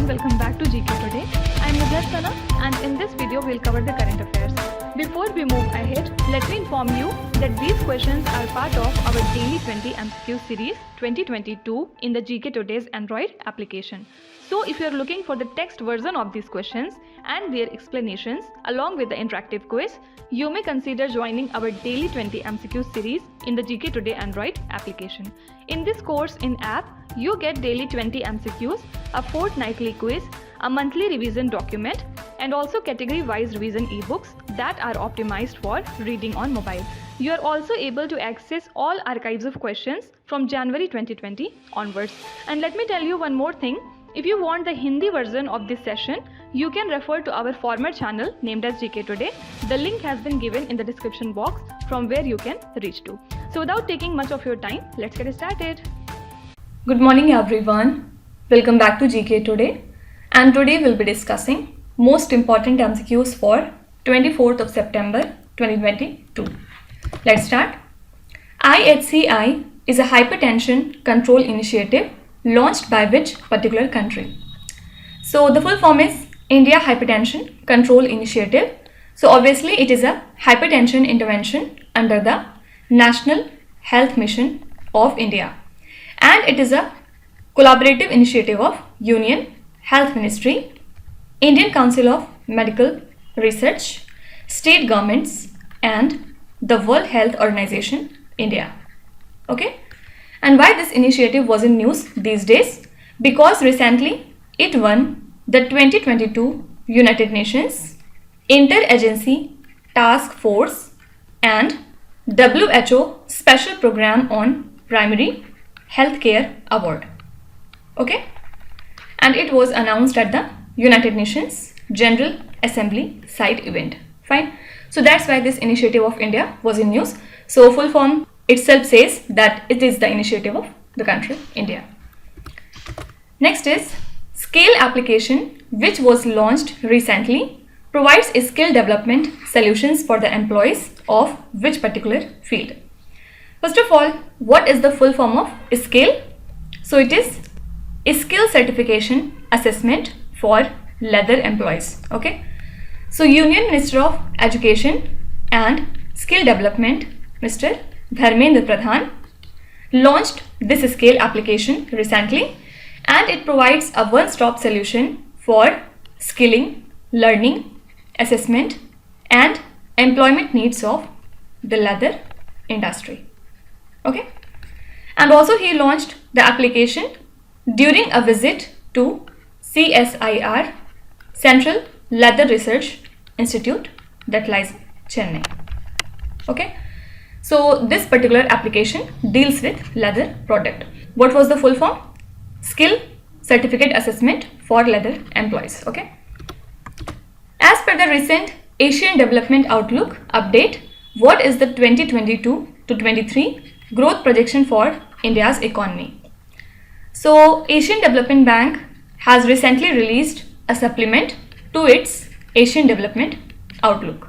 and welcome back to GK Today. I am Sana and in this video we'll cover the current affairs. Before we move ahead, let me inform you that these questions are part of our daily 20 MCQ series 2022 in the GK Today's Android application. So if you are looking for the text version of these questions and their explanations along with the interactive quiz, you may consider joining our daily 20 MCQ series in the GK Today Android application. In this course in app, you get daily 20 MCQs, a fortnightly quiz, a monthly revision document, and also category-wise revision e-books that are optimized for reading on mobile. You are also able to access all archives of questions from January 2020 onwards. And let me tell you one more thing. If you want the Hindi version of this session, you can refer to our former channel named as GK Today. The link has been given in the description box from where you can reach to. So without taking much of your time, let's get started. Good morning everyone. Welcome back to GK Today. And today we'll be discussing most important MCQs for 24th of September 2022. Let's start. IHCI is a hypertension control initiative launched by which particular country? So the full form is India Hypertension Control Initiative. So obviously it is a hypertension intervention under the National Health Mission of India. And it is a collaborative initiative of Union Health Ministry, Indian Council of Medical Research, state governments and the World Health Organization, India. Okay? And why this initiative was in news these days? Because recently it won the 2022 United Nations Interagency Task Force and WHO Special Program on Primary Healthcare Award. Okay? And it was announced at the United Nations General Assembly side event. Fine. So that's why this initiative of India was in news. So full form itself says that it is the initiative of the country India. Next is Scale application, which was launched recently, provides skill development solutions for the employees of which particular field. First of all, what is the full form of Scale? So it is a skill certification assessment for leather employees. Okay. So Union Minister of Education and Skill Development, Mr. Dharmendra Pradhan, launched this scale application recently, and it provides a one-stop solution for skilling, learning, assessment and employment needs of the leather industry. Okay. And also he launched the application during a visit to CSIR, Central Leather Research Institute, that lies in Chennai. Okay. So this particular application deals with leather product. What was the full form? Skill Certificate Assessment for Leather Employees. Okay. As per the recent Asian Development Outlook update, what is the 2022 to 23 growth projection for India's economy? So Asian Development Bank has recently released a supplement to its Asian Development Outlook.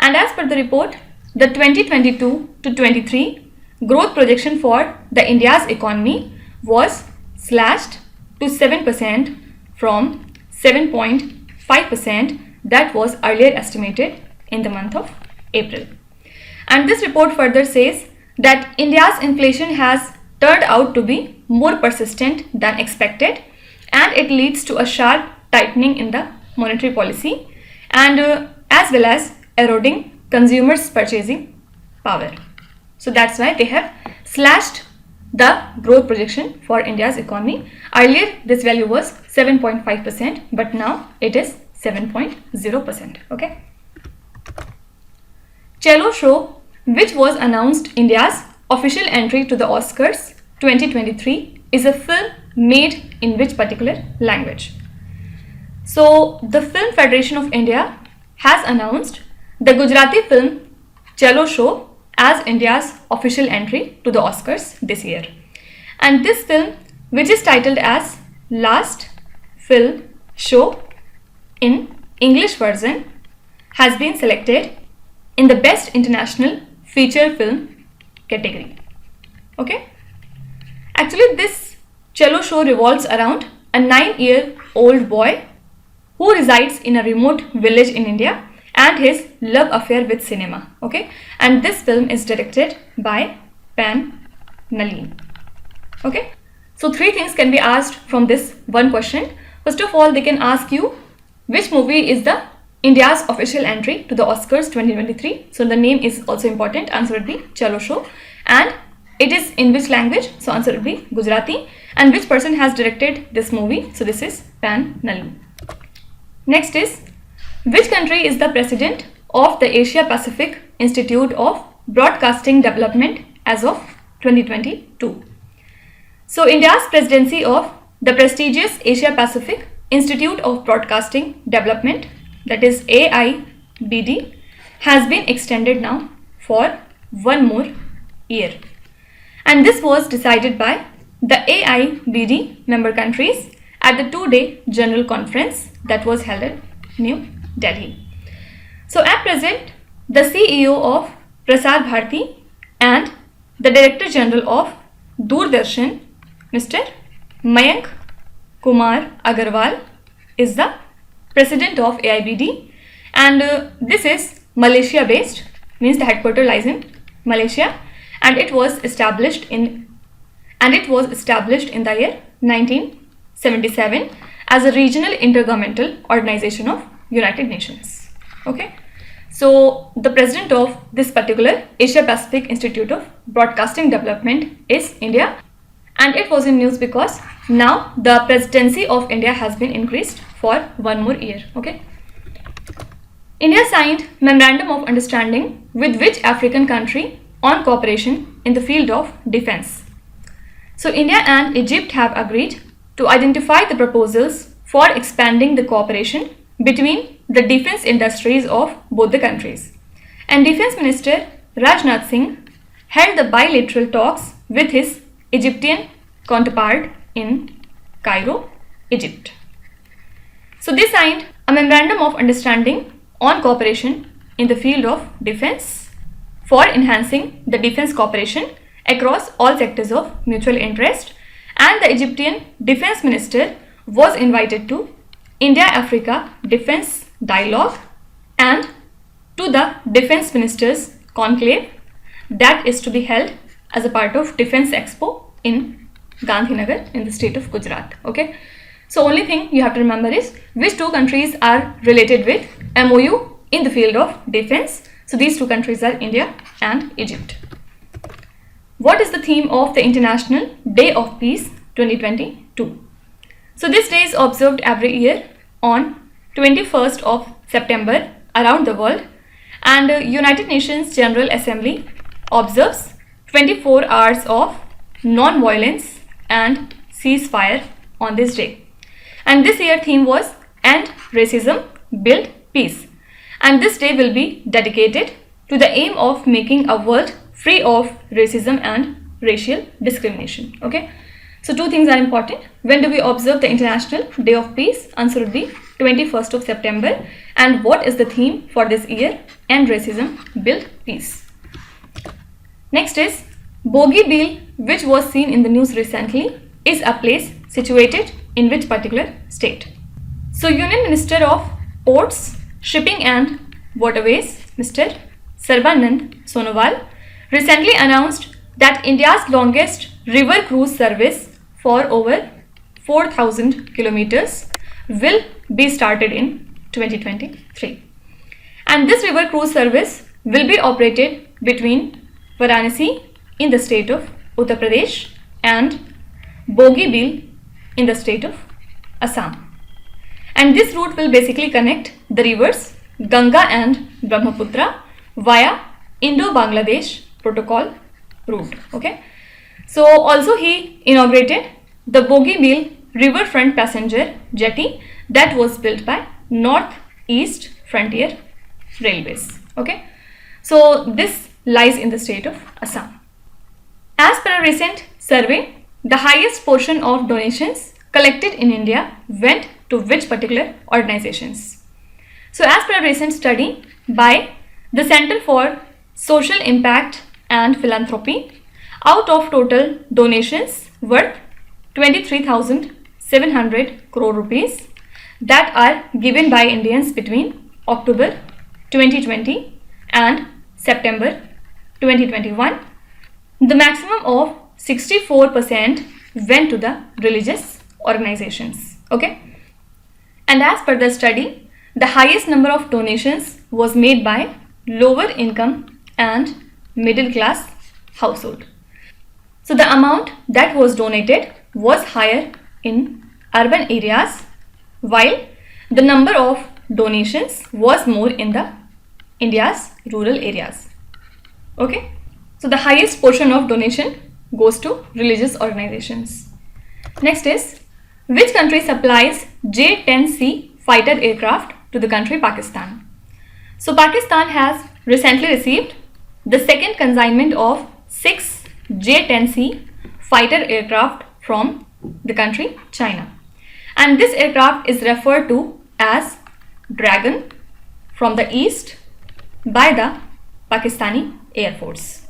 And as per the report, the 2022 to 23 growth projection for the India's economy was slashed to 7% from 7.5% that was earlier estimated in the month of April. And this report further says that India's inflation has turned out to be more persistent than expected, and it leads to a sharp tightening in the monetary policy and as well as eroding consumers' purchasing power. So that's why they have slashed the growth projection for India's economy. Earlier this value was 7.5%, but now it is 7.0%. Okay. Cello Show, which was announced India's official entry to the Oscars 2023, is a film made in which particular language? So the Film Federation of India has announced the Gujarati film Cello Show as India's official entry to the Oscars this year. And this film, which is titled as Last Film Show in English version, has been selected in the Best International Feature Film category. Okay. Actually, this Cello Show revolves around a 9-year-old boy who resides in a remote village in India and his love affair with cinema. Okay, and this film is directed by Pan Nalin. Okay, so 3 things can be asked from this one question. First of all, they can ask you which movie is the India's official entry to the Oscars 2023. So the name is also important. Answer would be Chalo Show. And it is in which language? So answer would be Gujarati. And which person has directed this movie? So this is Pan Nalin. Next is, which country is the president of the Asia Pacific Institute of Broadcasting Development as of 2022? So India's presidency of the prestigious Asia Pacific Institute of Broadcasting Development, that is AIBD, has been extended now for 1 more year. And this was decided by the AIBD member countries at the 2-day General Conference that was held at New Delhi. So at present, the CEO of Prasar Bharati and the Director General of Doordarshan, Mr. Mayank Kumar Agarwal, is the President of AIBD, and this is Malaysia based, means the headquarters lies in Malaysia, and it was established in the year 1977 as a regional intergovernmental organization of United Nations. Okay, so the president of this particular Asia Pacific Institute of Broadcasting Development is India, and it was in news because now the presidency of India has been increased for 1 more year. Okay, India signed memorandum of understanding with which African country on cooperation in the field of defense? So India and Egypt have agreed to identify the proposals for expanding the cooperation between the defense industries of both the countries. And Defense Minister Rajnath Singh held the bilateral talks with his Egyptian counterpart in Cairo, Egypt. So they signed a memorandum of understanding on cooperation in the field of defense for enhancing the defense cooperation across all sectors of mutual interest, and the Egyptian defense minister was invited to India-Africa Defense Dialogue and to the defense ministers conclave that is to be held as a part of Defense Expo in Gandhinagar in the state of Gujarat. Okay, so only thing you have to remember is which 2 countries are related with MOU in the field of defense. So these 2 countries are India and Egypt. What is the theme of the International Day of Peace 2022? So this day is observed every year on 21st of September around the world, and United Nations General Assembly observes 24 hours of non-violence and ceasefire on this day. And this year theme was End Racism, Build Peace. And this day will be dedicated to the aim of making a world free of racism and racial discrimination. Okay, so 2 things are important. When do we observe the International Day of Peace? Answer would be 21st of September. And what is the theme for this year? End Racism, Build Peace. Next is Bogie Bill, which was seen in the news recently, is a place situated in which particular state? So Union Minister of Ports, Shipping and Waterways, Mr. Sarbanand Sonowal, recently announced that India's longest river cruise service for over 4,000 kilometers will be started in 2023. And this river cruise service will be operated between Varanasi in the state of Uttar Pradesh and Bogibeel in the state of Assam. And this route will basically connect the rivers Ganga and Brahmaputra via Indo-Bangladesh Protocol route. Okay, so also he inaugurated the Bogibeel riverfront passenger jetty that was built by Northeast Frontier Railways. Okay, so this lies in the state of Assam. As per a recent survey, the highest portion of donations collected in India went to which particular organizations? So as per a recent study by the Center for Social Impact and Philanthropy, out of total donations worth 700 crore rupees that are given by Indians between October 2020 and September 2021. The maximum of 64% went to the religious organizations. Okay. And as per the study, the highest number of donations was made by lower income and middle class household. So the amount that was donated was higher in urban areas, while the number of donations was more in the India's rural areas. Okay, so the highest portion of donation goes to religious organizations. Next is, which country supplies J-10C fighter aircraft to the country Pakistan? So Pakistan has recently received the second consignment of 6 J-10C fighter aircraft from the country China. And this aircraft is referred to as Dragon from the east by the Pakistani Air Force.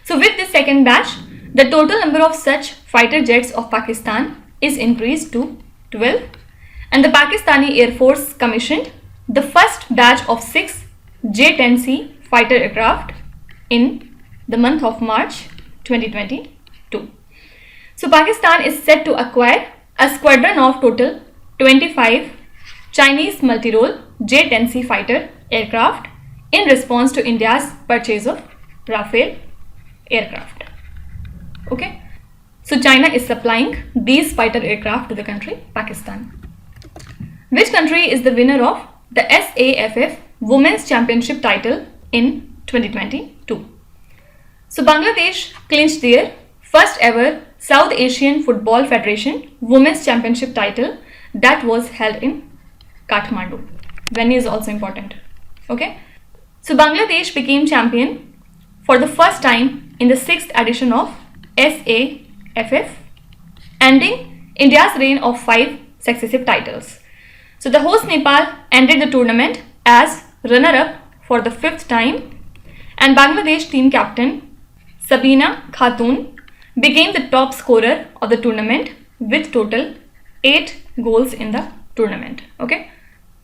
So with this second batch, the total number of such fighter jets of Pakistan is increased to 12, and the Pakistani Air Force commissioned the first batch of 6 J-10C fighter aircraft in the month of March 2022. So Pakistan is set to acquire a squadron of total 25 Chinese multi-role J-10C fighter aircraft in response to India's purchase of Rafale aircraft. Okay, so China is supplying these fighter aircraft to the country Pakistan. Which country is the winner of the SAF Womens Championship title in 2022? So Bangladesh clinched their first ever South Asian Football Federation Women's Championship title that was held in Kathmandu. Venue is also important. Okay, so Bangladesh became champion for the first time in the 6th edition of SAFF, ending India's reign of 5 successive titles. So the host Nepal ended the tournament as runner-up for the 5th time, and Bangladesh team captain Sabina Khatun became the top scorer of the tournament with total 8 goals in the tournament. Okay,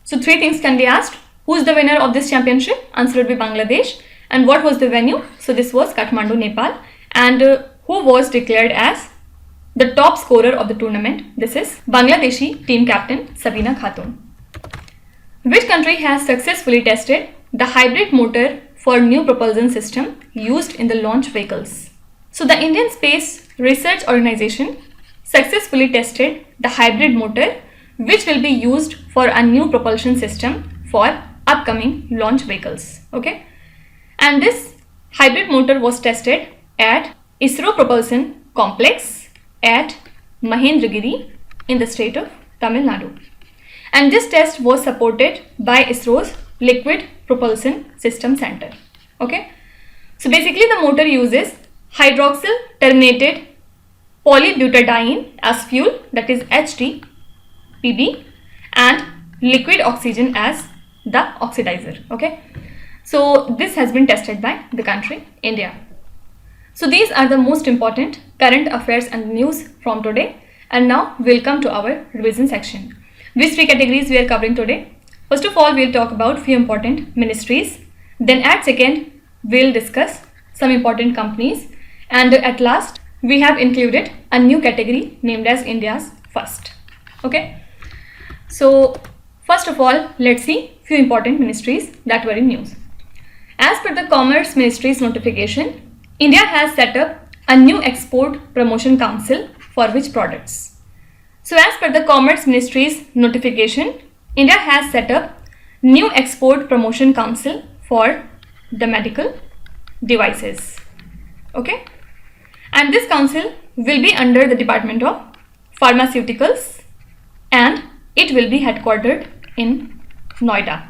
so 3 things can be asked. Who is the winner of this championship? Answer would be Bangladesh. And what was the venue? So this was Kathmandu, Nepal. And who was declared as the top scorer of the tournament? This is Bangladeshi team captain Sabina Khatun. Which country has successfully tested the hybrid motor for new propulsion system used in the launch vehicles? So the Indian Space Research Organization successfully tested the hybrid motor which will be used for a new propulsion system for upcoming launch vehicles. Okay, and this hybrid motor was tested at ISRO Propulsion Complex at Mahendragiri in the state of Tamil Nadu. And this test was supported by ISRO's Liquid Propulsion System Center. Okay, so basically the motor uses hydroxyl terminated polybutadiene as fuel, that is HTPB, and liquid oxygen as the oxidizer. Okay, so this has been tested by the country India. So these are the most important current affairs and news from today. And now we'll come to our revision section. Which 3 categories we are covering today? First of all, we'll talk about few important ministries. Then at second, we'll discuss some important companies. And at last, we have included a new category named as India's First. Okay. So first of all, let's see few important ministries that were in news. As per the Commerce Ministry's notification, India has set up a new export promotion council for which products? So as per the Commerce Ministry's notification, India has set up new export promotion council for the medical devices. Okay, and this council will be under the Department of Pharmaceuticals and it will be headquartered in Noida.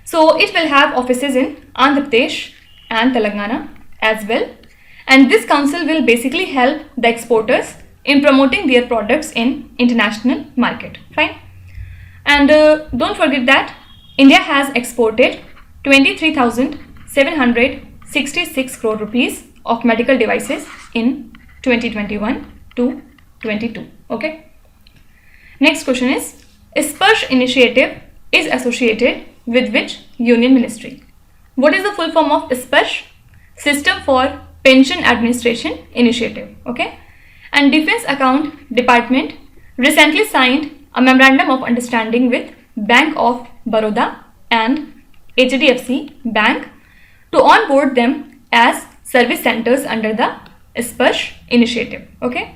So it will have offices in Andhra Pradesh and Telangana as well. And this council will basically help the exporters in promoting their products in international market. Fine. And don't forget that India has exported 23,766 crore rupees of medical devices in 2021 to 22. Okay. Next question is, SPARSH initiative is associated with which union ministry? What is the full form of SPARSH? System for Pension Administration Initiative. Okay. And Defense Account Department recently signed a memorandum of understanding with Bank of Baroda and HDFC Bank to onboard them as service centers under the SPARSH initiative. Okay.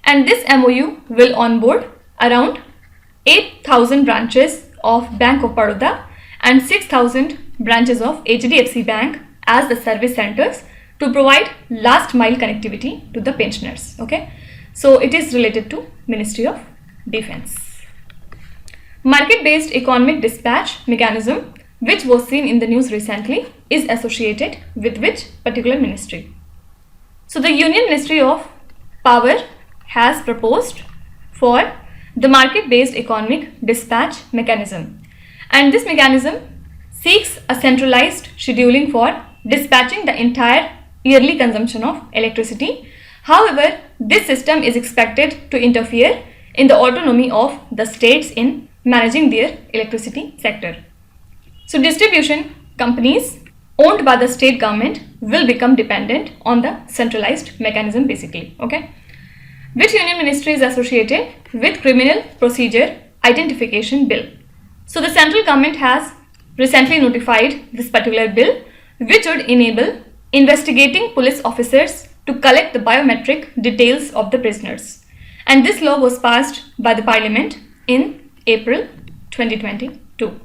And this MOU will onboard around 8,000 branches of Bank of Baroda and 6,000 branches of HDFC Bank as the service centers to provide last mile connectivity to the pensioners. Okay, so it is related to Ministry of Defense. Market-based economic dispatch mechanism, which was seen in the news recently, is associated with which particular ministry? So the Union Ministry of Power has proposed for the market-based economic dispatch mechanism, and this mechanism seeks a centralized scheduling for dispatching the entire yearly consumption of electricity. However, this system is expected to interfere in the autonomy of the states in managing their electricity sector. So distribution companies owned by the state government will become dependent on the centralized mechanism basically. Okay. Which union ministry is associated with Criminal Procedure Identification Bill? So the central government has recently notified this particular bill, which would enable investigating police officers to collect the biometric details of the prisoners. And this law was passed by the Parliament in April 2022.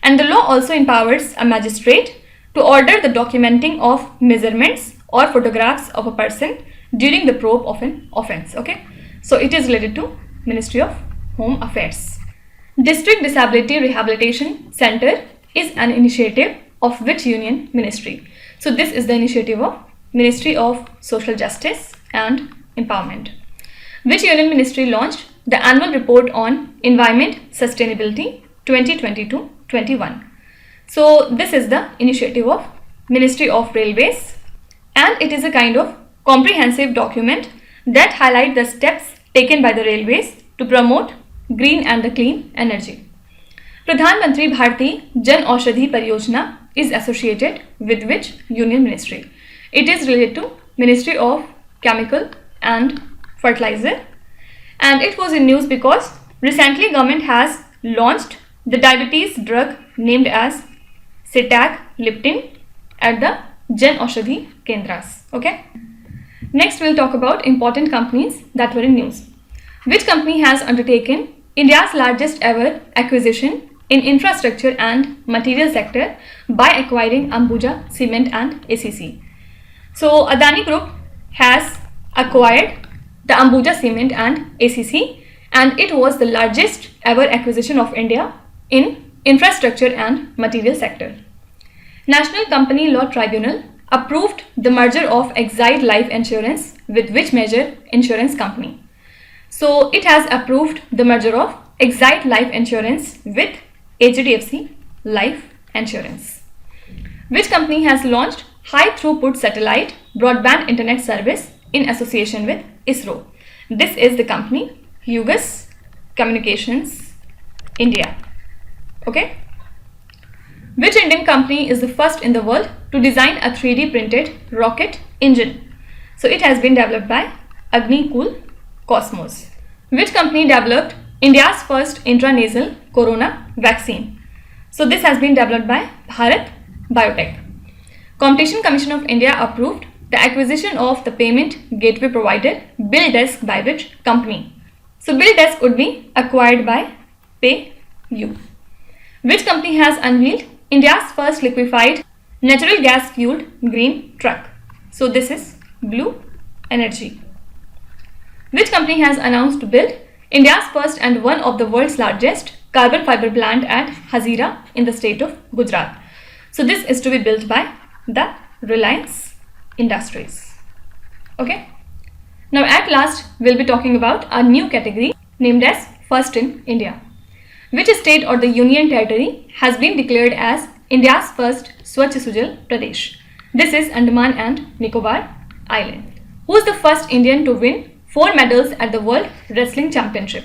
And the law also empowers a magistrate to order the documenting of measurements or photographs of a person during the probe of an offense. Okay, so it is related to Ministry of Home Affairs. District Disability Rehabilitation Center is an initiative of which union ministry? So this is the initiative of Ministry of Social Justice and Empowerment. Which union ministry launched the annual report on environment sustainability 2022-21? So this is the initiative of Ministry of Railways, and it is a kind of comprehensive document that highlight the steps taken by the railways to promote green and the clean energy. Pradhan Mantri Bharati Jan Aushadhi Pariyojana is associated with which union ministry? It is related to Ministry of Chemical and Fertilizer, and it was in news because recently government has launched the diabetes drug named as Sitagliptin at the Jan Aushadhi Kendras. Okay. Next we'll talk about important companies that were in news. Which company has undertaken India's largest ever acquisition in infrastructure and material sector by acquiring Ambuja Cement and ACC? So Adani Group has acquired the Ambuja Cement and ACC, and it was the largest ever acquisition of India in infrastructure and material sector. National Company Law Tribunal approved the merger of Exide Life Insurance with which major insurance company? So it has approved the merger of Exide Life Insurance with HDFC Life Insurance. Which company has launched high throughput satellite broadband internet service in association with ISRO? This is the company Hughes Communications India. Okay. Which Indian company is the first in the world to design a 3D printed rocket engine? So it has been developed by Agnikul Cosmos. Which company developed India's first intranasal corona vaccine? So this has been developed by Bharat Biotech. Competition Commission of India approved the acquisition of the payment gateway provider BillDesk by which company? So BillDesk would be acquired by PayU. Which company has unveiled India's first liquefied natural gas fueled green truck? So this is Blue Energy. Which company has announced to build India's first and one of the world's largest carbon fiber plant at Hazira in the state of Gujarat? So this is to be built by the Reliance Industries. Okay. Now at last we'll be talking about a new category named as First in India. Which state or the union territory has been declared as India's first Swachh Sujal Pradesh? This is Andaman and Nicobar Island. Who is the first Indian to win 4 medals at the World Wrestling Championship?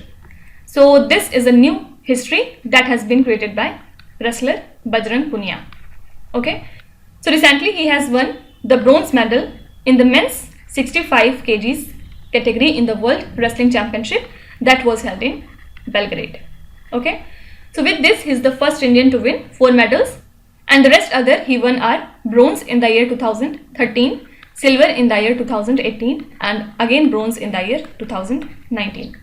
So this is a new history that has been created by wrestler Bajrang Punia. Okay. So recently he has won the bronze medal in the men's 65 kgs category in the World Wrestling Championship that was held in Belgrade. Okay. So with this he is the first Indian to win 4 medals, and the rest other he won are bronze in the year 2013, silver in the year 2018 and again bronze in the year 2019.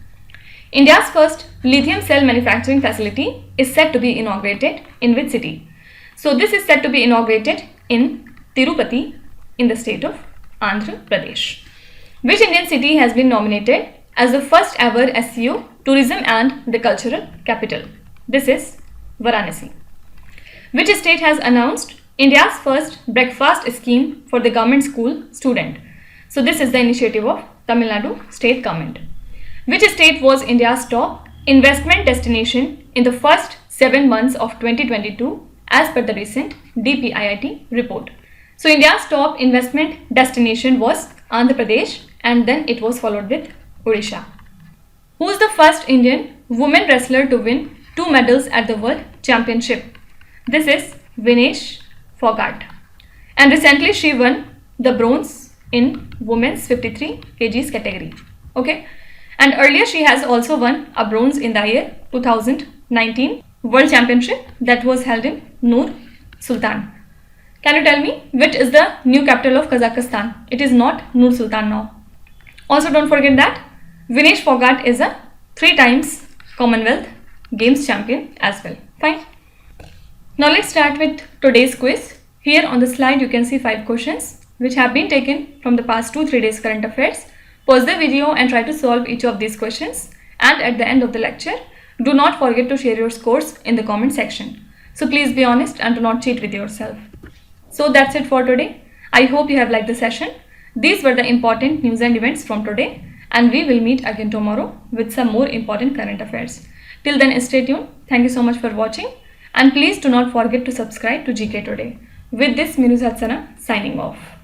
India's first lithium cell manufacturing facility is set to be inaugurated in which city? So this is set to be inaugurated in Tirupati in the state of Andhra Pradesh. Which Indian city has been nominated as the first ever SEO tourism and the cultural capital? This is Varanasi. Which state has announced India's first breakfast scheme for the government school student? So this is the initiative of Tamil Nadu state government. Which state was India's top investment destination in the first 7 months of 2022 as per the recent DPIIT report? So India's top investment destination was Andhra Pradesh, and then it was followed with Odisha. Who is the first Indian women wrestler to win 2 medals at the World Championship? This is Vinesh Fogart, and recently she won the bronze in women's 53 kgs category. Okay, and earlier she has also won a bronze in the year 2019 World Championship that was held in Nur Sultan. Can you tell me which is the new capital of Kazakhstan? It is not Nur Sultan now. Also don't forget that Vinesh Fogart is a 3 times Commonwealth Games champion as well. Fine. Now let's start with today's quiz. Here on the slide you can see 5 questions which have been taken from the past 2-3 days current affairs. Pause the video and try to solve each of these questions, and at the end of the lecture do not forget to share your scores in the comment section. So please be honest and do not cheat with yourself. So that's it for today. I hope you have liked the session. These were the important news and events from today, and we will meet again tomorrow with some more important current affairs. Till then, stay tuned. Thank you so much for watching, and please do not forget to subscribe to GK Today. With this, Minu Satsana signing off.